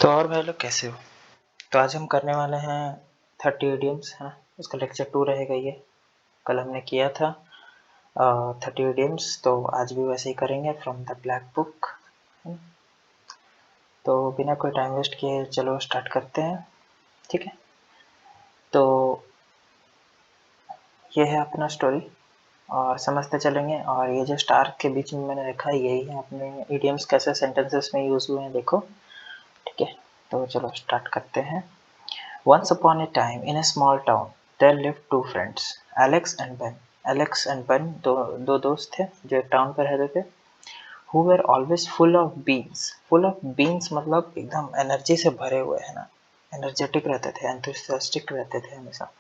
तो और भाई लोग कैसे हो। तो आज हम करने वाले हैं 30 इडियम्स है ना। उसका लेक्चर 2 रहेगा ये। कल हमने किया था 30 इडियम्स, तो आज भी वैसे ही करेंगे फ्रॉम द ब्लैक बुक। तो बिना कोई टाइम वेस्ट किए चलो स्टार्ट करते हैं, ठीक है। तो ये है अपना स्टोरी और समझते चलेंगे। और ये जो स्टार के बीच में मैंने रखा है यही है अपने इडियम्स कैसे सेंटेंसेस में यूज़ हुए हैं, देखो, ठीक है। तो चलो स्टार्ट करते हैं। Once upon a time, in a small town, there lived two friends, Alex and Ben. Alex and Ben दो दोस्त थे जो एक टाउन पर रहते थे। Who were always full of beans. Full of beans मतलब एकदम एनर्जी से भरे हुए, है ना। एनर्जेटिक रहते थे, एंथुसियास्टिक रहते थे हमेशा,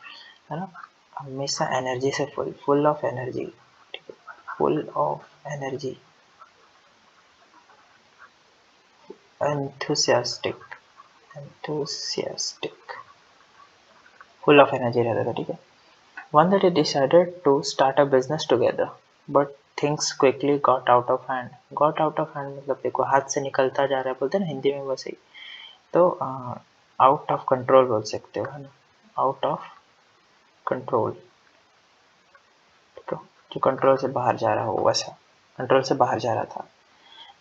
है ना। हमेशा एनर्जी से फुल ऑफ एनर्जी, ठीक है। Full of energy, enthusiastic, enthusiastic, full of energy रहते थे, ठीक है। One day they decided to start a business together, but things quickly got out of hand. Got out of hand मतलब देखो हाथ से निकलता जा रहा है, बोलते हैं ना हिंदी में, वैसे ही। तो आउट ऑफ कंट्रोल बोल सकते हो, है ना। आउट ऑफ कंट्रोल, ठीक है। जो कंट्रोल से बाहर जा रहा हो, वैसा कंट्रोल से बाहर जा रहा था।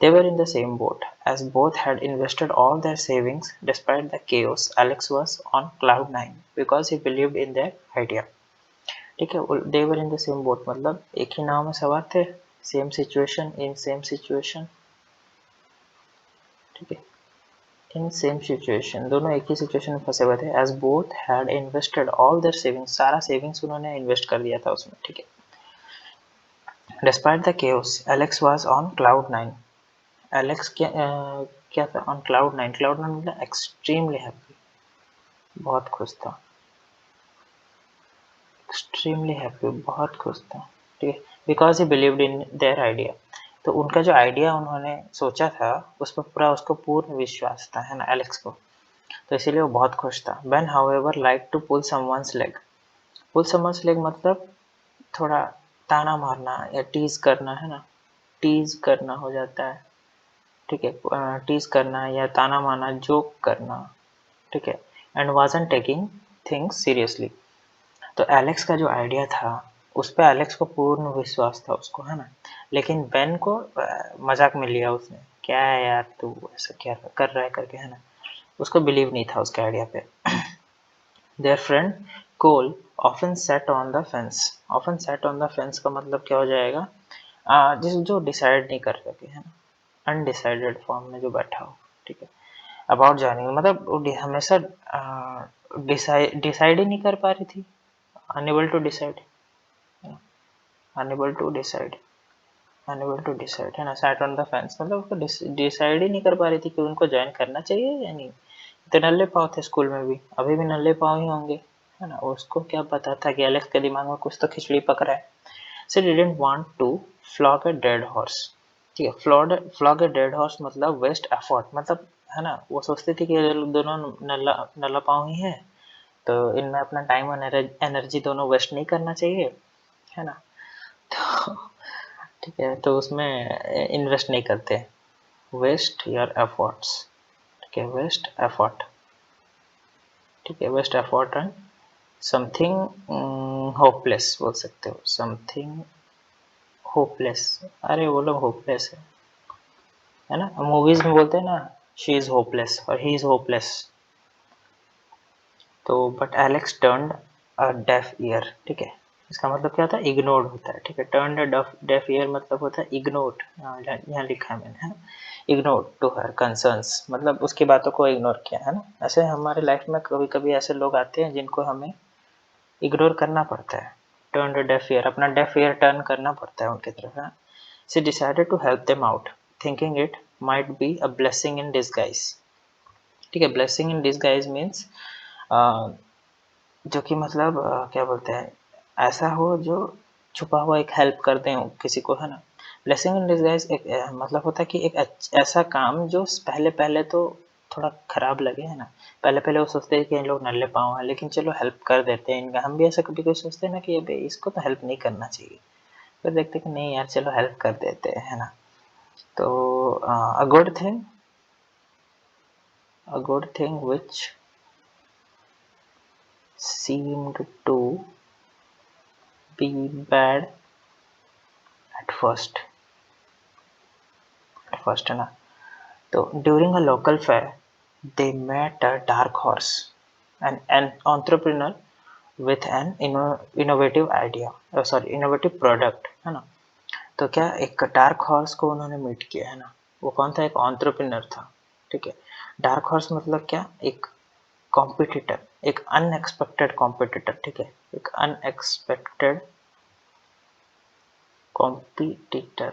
They were in the same boat, as both had invested all their savings. Despite the chaos, Alex was on cloud nine because he believed in their idea. ठीक है। दे वर इन द सेम बोट मतलब एक ही नाव में सवार थे, same situation, in same situation, ठीक है। In same situation, दोनों एक ही सिचुएशन में फंसे हुए थे। As both had invested all their savings, सारा सेविंग्स उन्होंने इन्वेस्ट कर दिया था उसमें, ठीक है। Despite the chaos, Alex was on cloud nine. Alex क्या था, on cloud nine. Cloud nine मतलब एक्सट्रीमली हैप्पी, बहुत खुश था। एक्सट्रीमली हैप्पी, बहुत खुश था, ठीक है। Because he believed in their idea, तो उनका जो आइडिया उन्होंने सोचा था उस पर पूरा उसको पूर्ण विश्वास था, है ना, एलेक्स को। तो इसीलिए वो बहुत खुश था। Ben however like to pull someone's leg. Pull someone's leg मतलब थोड़ा ताना मारना या टीज करना, है ना। टीज करना हो जाता है, ठीक है। टीज करना या ताना मारना, जोक करना, ठीक है। And wasn't taking things seriously. तो एलेक्स का जो आइडिया था उस पर एलेक्स को पूर्ण विश्वास था उसको, है ना। लेकिन बेन को मजाक में लिया उसने, क्या है यार तू ऐसा क्या कर रहा है करके, है ना। उसको बिलीव नहीं था उसके आइडिया पे। Their friend Cole often sat on the fence. Often sat on the fence का मतलब क्या हो जाएगा, जिस जो डिसाइड नहीं कर सके, है ना। अनडिसाइडेड फॉर्म में जो बैठा हो, ठीक है। अबाउट जॉइनिंग मतलब वो हमेशा डिसाइड ही नहीं कर पा रही थी। Unable to decide, unable to decide, unable to decide, है ना। सैट ऑन द फेंस मतलब उसको डिसाइड ही नहीं कर पा रही थी कि उनको ज्वाइन करना चाहिए या नहीं। तो नल्ले पाँव थे स्कूल में भी, अभी भी नल्ले पाँव ही होंगे, है ना। उसको क्या पता था कि एलेक्स के दिमाग में कुछ तो खिचड़ी पक रहा है। She didn't want to flog a dead horse, ठीक है। फ्लॉग अ डेड हॉर्स मतलब वेस्ट एफर्ट, मतलब, है ना। वो सोचती थी कि ये लोग दोनों नल्ला नल्ला पाँव ही है, तो इनमें अपना टाइम और एनर्जी दोनों वेस्ट नहीं करना चाहिए, है ना। तो ठीक है, तो उसमें इन्वेस्ट नहीं करते। वेस्ट योर एफर्ट्स, ठीक है। वेस्ट एफर्ट, ठीक है। Waste effort and something hopeless बोल सकते हो, समथिंग होपलेस। अरे वो लोग होपलेस है ना। मूवीज में बोलते हैं ना, शी इज होपलेस और ही इज होपलेस। तो but Alex turned a deaf year, ठीक है। इसका मतलब क्या होता है, इग्नोर्ड होता है, ठीक है। टर्न्ड अ डेफ ईयर मतलब होता है इग्नोर्ड, यहाँ लिखा है मैंने, है ना। इग्नोर्ड टू हर कंसर्न्स मतलब उसकी बातों को इग्नोर किया, है ना। ऐसे हमारे लाइफ में कभी कभी ऐसे लोग आते हैं जिनको हमें इग्नोर करना पड़ता है। टर्न अ डेफ ईयर, अपना डेफ ईयर टर्न करना पड़ता है उनकी तरफ, है ना। She decided to help them out, thinking it might be a blessing in disguise, ठीक है। ब्लेसिंग इन डिसगाइज मीन्स जो कि मतलब क्या बोलते हैं, ऐसा हो जो छुपा हुआ एक हेल्प कर दें किसी को, है ना। ब्लेसिंग इन डिसगाइज एक मतलब होता है कि एक ऐसा काम जो पहले पहले तो थोड़ा खराब लगे, है ना। पहले पहले वो सोचते हैं कि इन लोग नल्ले पाँव हैं, लेकिन चलो हेल्प कर देते हैं इनका। हम भी ऐसा कभी कभी सोचते हैं ना कि अबे इसको तो हेल्प नहीं करना चाहिए, फिर देखते कि नहीं यार चलो हेल्प कर देते हैं, है ना। तो a good thing, a good thing which seemed to be bad at first. है ना. So during a local fair, they met a dark horse, an entrepreneur with an innovative idea, innovative product, है ना. तो क्या एक dark horse को उन्होंने meet किया, है ना. वो कौन था? एक एंटरप्रेन्योर था. ठीक है. डार्क हॉर्स मतलब क्या? एक कॉम्पिटिटर, एक अनएक्सपेक्टेड कॉम्पिटिटर. ठीक है. एक अनएक्सपेक्टेड कॉम्पिटिटर.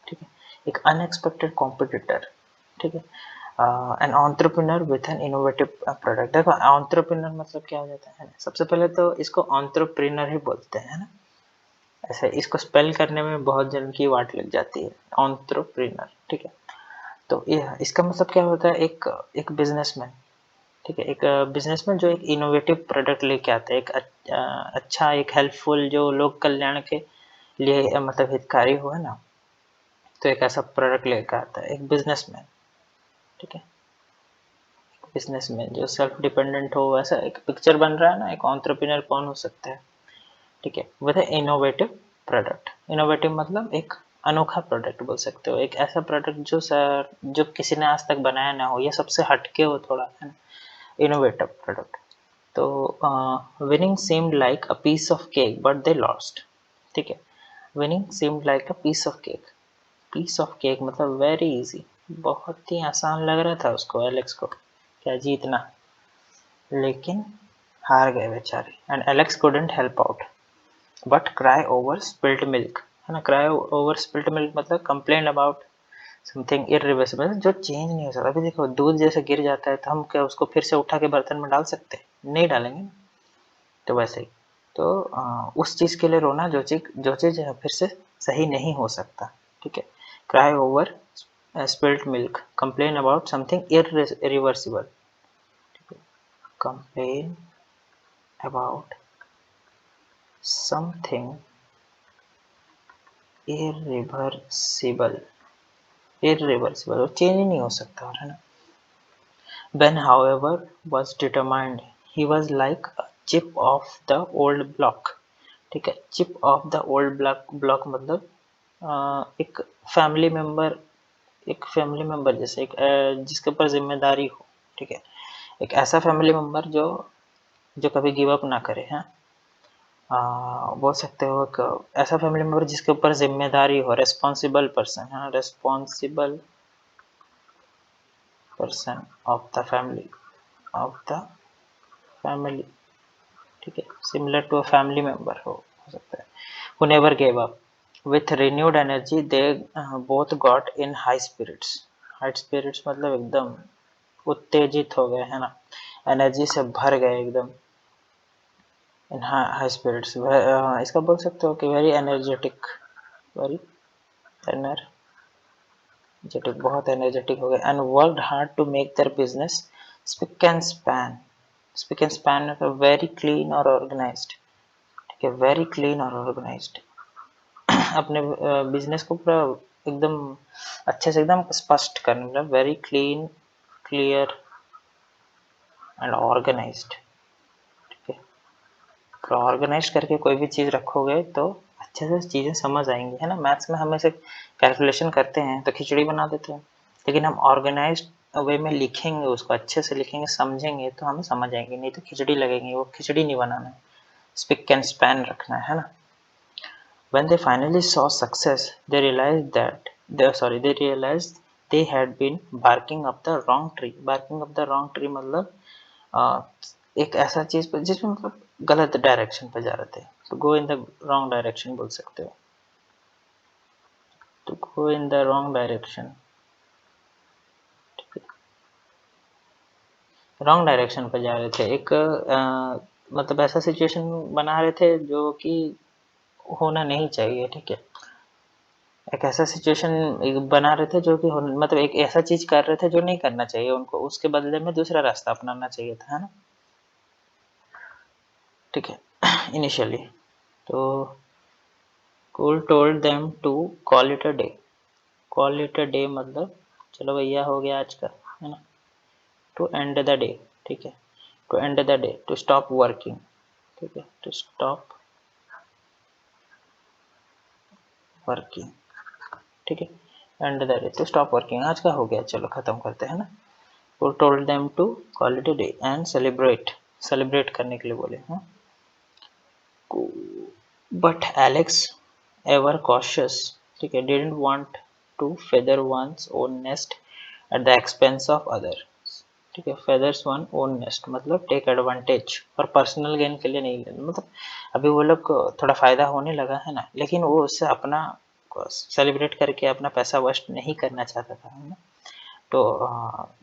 ठीक है. एक अनएक्सपेक्टेड कॉम्पिटिटर. ठीक है. An entrepreneur with an innovative product. देखो एंटरप्रेन्योर मतलब क्या हो जाता है ना. सबसे पहले तो इसको एंटरप्रेन्योर ही बोलते हैं ना. ऐसे इसको स्पेल करने में बहुत जन की वाट लग जाती है. एंटरप्रेन्योर. ठीक है. तो ये इसका मतलब क्या होता है? एक बिजनेसमैन. ठीक है. एक बिजनेसमैन जो एक इनोवेटिव प्रोडक्ट लेके आता है, एक अच्छा, एक हेल्पफुल, जो लोक कल्याण के लिए मतलब हितकारी हो, है ना. तो एक ऐसा प्रोडक्ट लेकर आता है एक बिजनेसमैन. ठीक है. बिजनेसमैन जो सेल्फ डिपेंडेंट हो, वैसा एक पिक्चर बन रहा है ना. एक एंटरप्रेन्योर कौन हो सकता है? ठीक है. With innovative product. इनोवेटिव मतलब एक अनोखा प्रोडक्ट बोल सकते हो. एक ऐसा प्रोडक्ट जो किसी ने आज तक बनाया ना हो, या सबसे हटके हो थोड़ा, है ना. Innovative product. तो winning seemed like a piece of cake but they lost. ठीक है. Winning seemed like a piece of cake. piece of cake मतलब वेरी इजी, बहुत ही आसान लग रहा था उसको, एलेक्स को, क्या जीतना. लेकिन हार गए बेचारे. And Alex couldn't help out but cry over spilt milk, है ना. cry over spilt milk मतलब complain about समथिंग इरिवर्सिबल, जो चेंज नहीं हो सकता. अभी देखो दूध जैसे गिर जाता है तो हम क्या उसको फिर से उठा के बर्तन में डाल सकते हैं? नहीं डालेंगे. तो वैसे ही. तो उस चीज़ के लिए रोना जो चीज़ फिर से सही नहीं हो सकता. ठीक है. Cry over spilt milk, complain about something irreversible. Complain about something irreversible. वो चेंज ही नहीं हो सकता, है ना. Ben, however, was determined. He was like a chip of the old block. ठीक है. Chip off the old block मतलब एक फैमिली मेंबर, जैसे एक जिसके ऊपर जिम्मेदारी हो. ठीक है. एक ऐसा फैमिली मेंबर जो जो कभी गिव अप ना करे. हैं. बोल सकते हो एक ऐसा फैमिली मेंबर जिसके ऊपर जिम्मेदारी हो. Responsible person. हाँ. Responsible person of the family. ठीक है. Similar to a family member हो सकता है. who never gave up. with renewed energy they both got in high spirits. High spirits मतलब एकदम उत्तेजित हो गए, है ना. एनर्जी से भर गए एकदम. In high spirits. इसका बोल सकते हो कि वेरी एनर्जेटिक. वेरी एनर्जेटिक, बहुत एनर्जेटिक हो गए. And worked hard to make their business spick and span. Spick and span मतलब वेरी क्लीन और ऑर्गेनाइज्ड. ठीक है. वेरी क्लीन और ऑर्गेनाइज्ड. अपने बिजनेस को पूरा एकदम अच्छे से एकदम स्पष्ट करने, मतलब very clean, clear and organised. ठीक है. तो ऑर्गेनाइज करके कोई भी चीज़ रखोगे तो अच्छे से चीज़ें समझ आएंगी, है ना. मैथ्स में हम ऐसे कैलकुलेशन करते हैं तो खिचड़ी बना देते हैं, लेकिन हम ऑर्गेनाइज वे में लिखेंगे, उसको अच्छे से लिखेंगे, समझेंगे तो हमें समझ आएंगे. नहीं तो खिचड़ी लगेंगी. वो खिचड़ी नहीं बनाना है, स्पिक एंड स्पैन रखना है ना. When they finally saw success, they realized they had been barking up the wrong tree. Barking up the wrong tree मतलब एक ऐसा चीज पर जिसमें मतलब गलत डायरेक्शन पे जा रहे थे. तो go in the wrong direction बोल सकते हो. तो go in the wrong direction. Wrong direction पे जा रहे थे. एक मतलब ऐसा सिचुएशन बना रहे थे जो कि होना नहीं चाहिए. ठीक है. एक ऐसा सिचुएशन बना रहे थे जो कि मतलब एक ऐसा चीज कर रहे थे जो नहीं करना चाहिए उनको, उसके बदले में दूसरा रास्ता अपनाना चाहिए था, है ना. ठीक है. इनिशियली. तो Cole told them to call it a day. Call it a day मतलब चलो भैया हो गया आज का, है ना। टू एंड द डे, ठीक है, to end the day, to stop working, ठीक है, टू स्टॉप वर्किंग, ठीक है, end the day, to stop working, आज का हो गया, चलो खत्म करते हैं ना। वो told them to call it a day and celebrate, celebrate करने के लिए बोले, हाँ। बट एलेक्स एवर कॉशियस, ठीक है, didn't want to feather one's own nest at the expense of other, ठीक है, फेदर्स वन ओन नेस्ट मतलब टेक एडवांटेज और पर्सनल गेन के लिए नहीं, मतलब अभी वो लोग को थोड़ा फायदा होने लगा है ना, लेकिन वो उससे अपना सेलिब्रेट करके अपना पैसा वेस्ट नहीं करना चाहता था, है ना। तो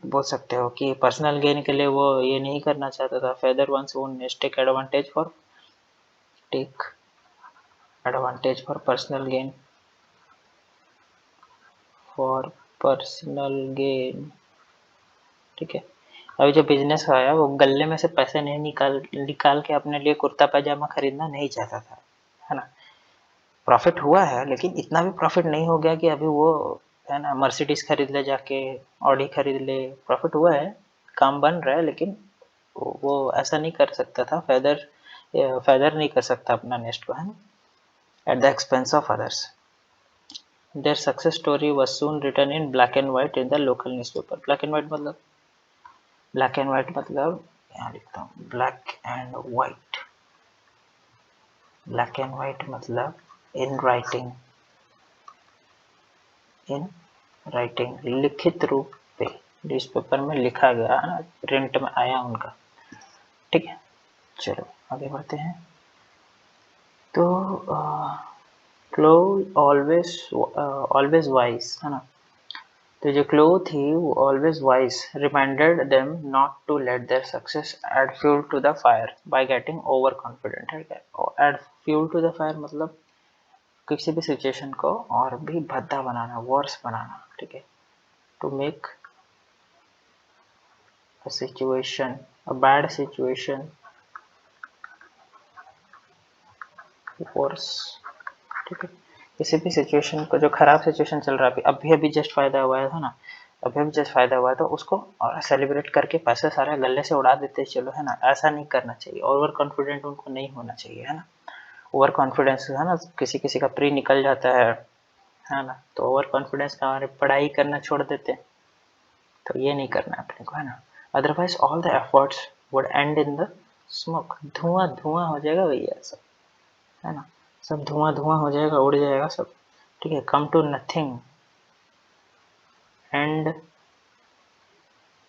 बोल सकते हो कि पर्सनल गेन के लिए वो ये नहीं करना चाहता था, feather one's own nest, take advantage for personal gain, for personal gain, ठीक है। अभी जो बिजनेस आया वो गले में से पैसे नहीं निकाल निकाल के अपने लिए कुर्ता पैजामा खरीदना नहीं चाहता था, है ना। प्रॉफिट हुआ है लेकिन इतना भी प्रॉफिट नहीं हो गया कि अभी वो, है ना, मर्सिडीज खरीद ले जाके, ऑडी खरीद ले, प्रॉफिट हुआ है, काम बन रहा है, लेकिन वो ऐसा नहीं कर सकता था, फेदर नहीं कर सकता अपना नेस्ट को, है ना, at the expense of others. Their success story was soon written in black and white in the local newspaper. Black and white मतलब यहाँ लिखता हूँ, ब्लैक एंड व्हाइट मतलब इन राइटिंग, इन राइटिंग लिखित रूप पे, न्यूज़पेपर में लिखा गया, प्रिंट में आया उनका, ठीक है। चलो आगे बढ़ते हैं। तो क्लो ऑलवेज वाइज, है ना। तो जो क्लो थी वो always wise reminded them not to let their success add fuel to the fire by getting over confident, है क्या। Add fuel to the fire मतलब किसी भी सिचुएशन को और भी भद्दा बनाना, वर्स बनाना, ठीक है। To make a situation, a bad situation worse, ठीक है। किसी भी सिचुएशन को, जो खराब सिचुएशन चल रहा है, अभी अभी जस्ट फायदा हुआ है ना, अभी अभी जस्ट फायदा हुआ है, तो उसको और सेलिब्रेट करके पैसे सारे गले से उड़ा देते चलो, है ना। ऐसा नहीं करना चाहिए, ओवर कॉन्फिडेंट उनको नहीं होना चाहिए, है ना। ओवर कॉन्फिडेंस, है ना, किसी किसी का प्री निकल जाता है ना, तो ओवर कॉन्फिडेंस का हमारे पढ़ाई करना छोड़ देते हैं, तो ये नहीं करना है अपने को, है ना। Otherwise all the efforts would and in the smoke, धुआं धुआं हो जाएगा भैया सब, है ना, सब धुआं धुआं हो जाएगा, उड़ जाएगा सब, ठीक है। Come to nothing and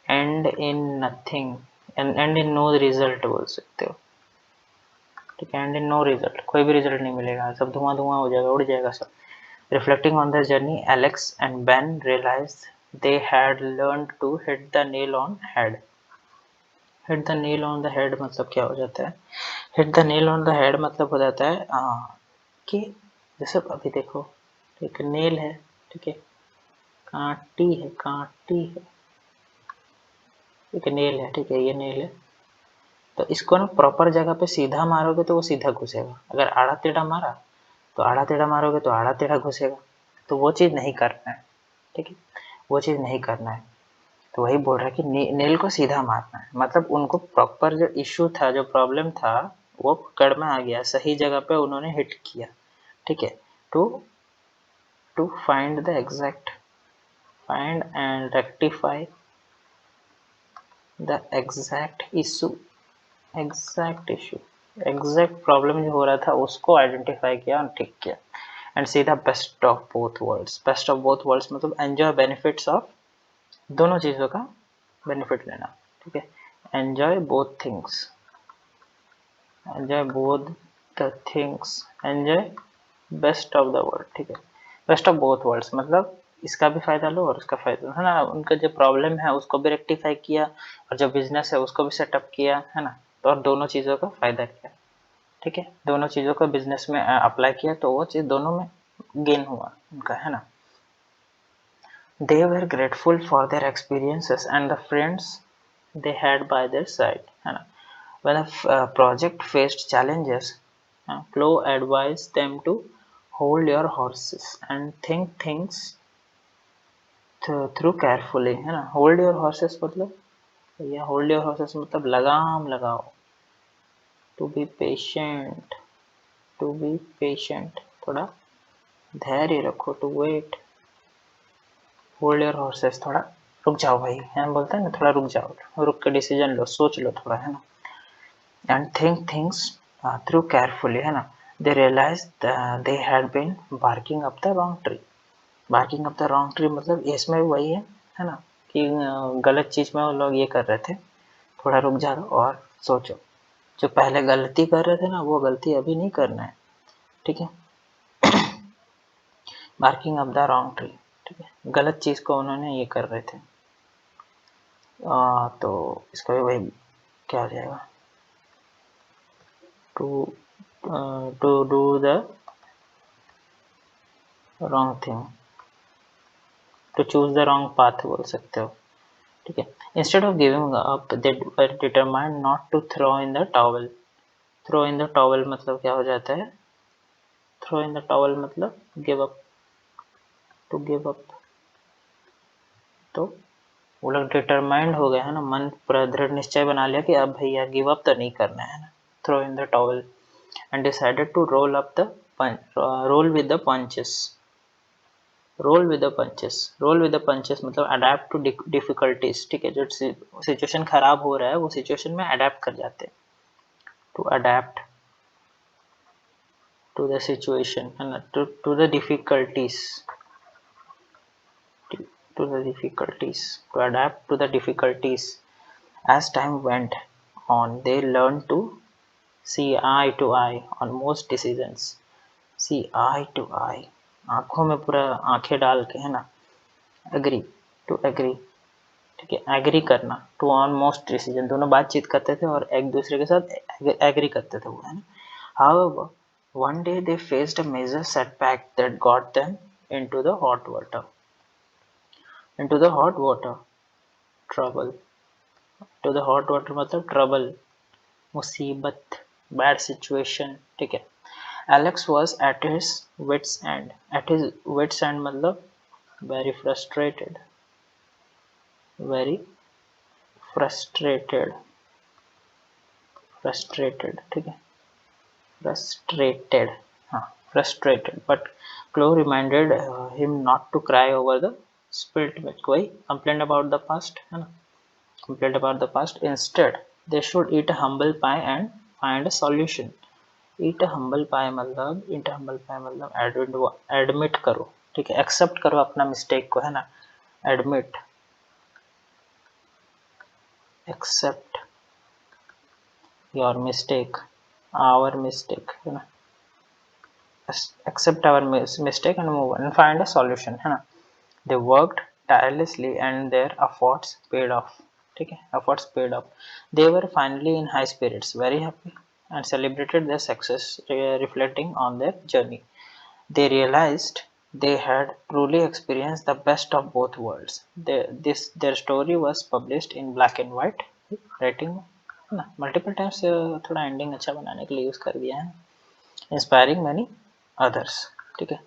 end in nothing, end in no result बोल सकते हो, ठीक है। एंड इन नो रिजल्ट, कोई भी रिजल्ट नहीं मिलेगा, सब धुआं धुआं हो जाएगा, उड़ जाएगा सब। Reflecting on the journey, Alex and Ben realised they had learned to hit the nail on head। Hit the nail on the head मतलब क्या हो जाता है, hit the nail on the head मतलब हो जाता है कि जैसे अभी देखो, एक नेल है, ठीक है, कांटी है, एक नेल है, ठीक है, ये नेल है, तो इसको ना प्रॉपर जगह पे सीधा मारोगे तो वो सीधा घुसेगा, अगर आड़ा टेढ़ा मारा तो आड़ा टेढ़ा मारोगे तो आड़ा टेढ़ा घुसेगा, तो वो चीज़ नहीं करना है, ठीक है, वो चीज़ नहीं करना है। तो वही बोल रहा है कि नेल को सीधा मारना है, मतलब उनको प्रॉपर जो इश्यू था, जो प्रॉब्लम था, वो पकड़ में आ गया, सही जगह पे उन्होंने हिट किया, ठीक है। To to find the exact, find and rectify the exact problem जो हो रहा था उसको आइडेंटिफाई किया और ठीक किया। And see the best of both worlds, best of both worlds मतलब एंजॉय बेनिफिट्स ऑफ, दोनों चीज़ों का बेनिफिट लेना, ठीक है। Enjoy both things, enjoy both the things, enjoy best of the world, ठीक है। बेस्ट ऑफ बोथ वर्ल्ड्स मतलब इसका भी फायदा लो और उसका फायदा, है ना। उनका जो प्रॉब्लम है उसको भी रेक्टिफाई किया और जो बिजनेस है उसको भी सेटअप किया, है ना, तो और दोनों चीज़ों का फायदा किया, ठीक है। दोनों चीज़ों को बिजनेस में अप्लाई किया तो वो चीज़ दोनों में गेन हुआ उनका, है ना। They were grateful for their experiences and the friends they had by their side, है ना। When a project faced challenges, Chloe advised them to hold your horses and think things through carefully, है ना। Hold your horses मतलब, या hold your horses मतलब लगाम लगाओ। To be patient, to be patient, थोड़ा धैर्य रखो। To wait, hold your horses, थोड़ा रुक जाओ भाई, है ना, बोलते हैं ना, थोड़ा रुक जाओ, रुक के डिसीजन लो, सोच लो थोड़ा, है ना। And think things through carefully, है ना। They realise they had been barking up the wrong tree. Barking up the wrong tree मतलब इसमें वही है ना, कि गलत चीज़ में वो लोग ये कर रहे थे। थोड़ा रुक जाओ और सोचो, जो पहले गलती कर रहे थे ना, वो गलती अभी नहीं करना है, ठीक है। Barking up the wrong tree, ठीक है, गलत चीज़ को उन्होंने ये कर रहे थे। तो इसका भी वही क्या हो जाएगा, to do the wrong thing, to choose the wrong path बोल सकते हो, ठीक है। Instead of giving up they were determined not to throw in the towel. Throw in the towel मतलब क्या हो जाता है, थ्रो इन द टॉवल मतलब give up, to give up. तो वो लोग डिटरमाइंड हो गए, है ना, मन पूरा दृढ़ निश्चय बना लिया कि अब भैया गिव अप तो नहीं करना है ना, throw in the towel. And decided to roll up the roll with the punches. Roll with the punches, roll with the punches मतलब अडेप्ट टू डिफिकल्टीज, ठीक है। जो सिचुएशन खराब हो रहा है वो सिचुएशन में अडेप्ट कर जाते हैं, to adapt to the situation, है ना, to the difficulties, to the difficulties, to adapt to the difficulties. As time went on, they learned to see eye to eye on most decisions. See eye to eye, आंखों में पूरा आंखें डाल के, है ना, एग्री, टू एग्री, ठीक है, एग्री करना, टू ऑन मोस्ट डिसीजन, दोनों बातचीत करते थे और एक दूसरे के साथ एग्री करते थे वो, है ना। However, one day they faced a major setback that got them into the hot water. Into the hot water, trouble. To the hot water मतलब trouble, मुसीबत, bad situation, ठीक है। Alex was at his wits end. At his wits end मतलब very frustrated, very frustrated, frustrated, ठीक है, frustrated, हाँ, frustrated. But Chloe reminded him not to cry over the spilt milk. वही complained about the past, है ना, complained about the past. Instead, they should eat a humble pie and find a solution. Eat a humble pie मतलब admit करो, ठीक है, accept करो अपना mistake को, है ना, admit, accept your mistake, our mistake, है ना, accept our mistake and move and find a solution, है ना। They worked tirelessly and their efforts paid off, ठीक है, efforts paid off. They were finally in high spirits, very happy and celebrated their success, reflecting on their journey. They realized they had truly experienced the best of both worlds. Their story was published in black and white writing, ना multiple times थोड़ा ending अच्छा बनाने के लिए use कर दिया है, inspiring many others, ठीक है।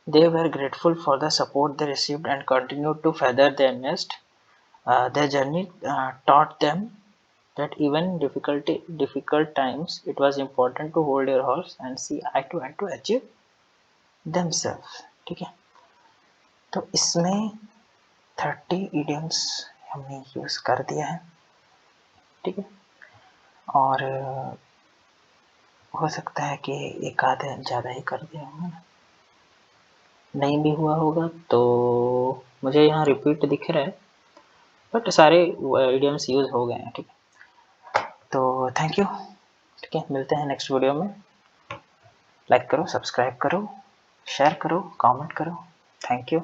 They were grateful for the support they received and continued to feather their nest. Their journey taught them that even difficult times, it was important to hold your horse and see eye to achieve themselves, ठीक है। तो इसमें 30 idioms हमने use कर दिया है, ठीक है। और हो सकता है कि एक आधे ज़्यादा ही कर दिया होगा, नहीं भी हुआ होगा तो मुझे यहाँ रिपीट दिख रहा है, बट सारे idioms यूज़ हो गए हैं, ठीक है। तो थैंक यू, ठीक है, मिलते हैं नेक्स्ट वीडियो में। लाइक करो, सब्सक्राइब करो, शेयर करो, कमेंट करो, थैंक यू।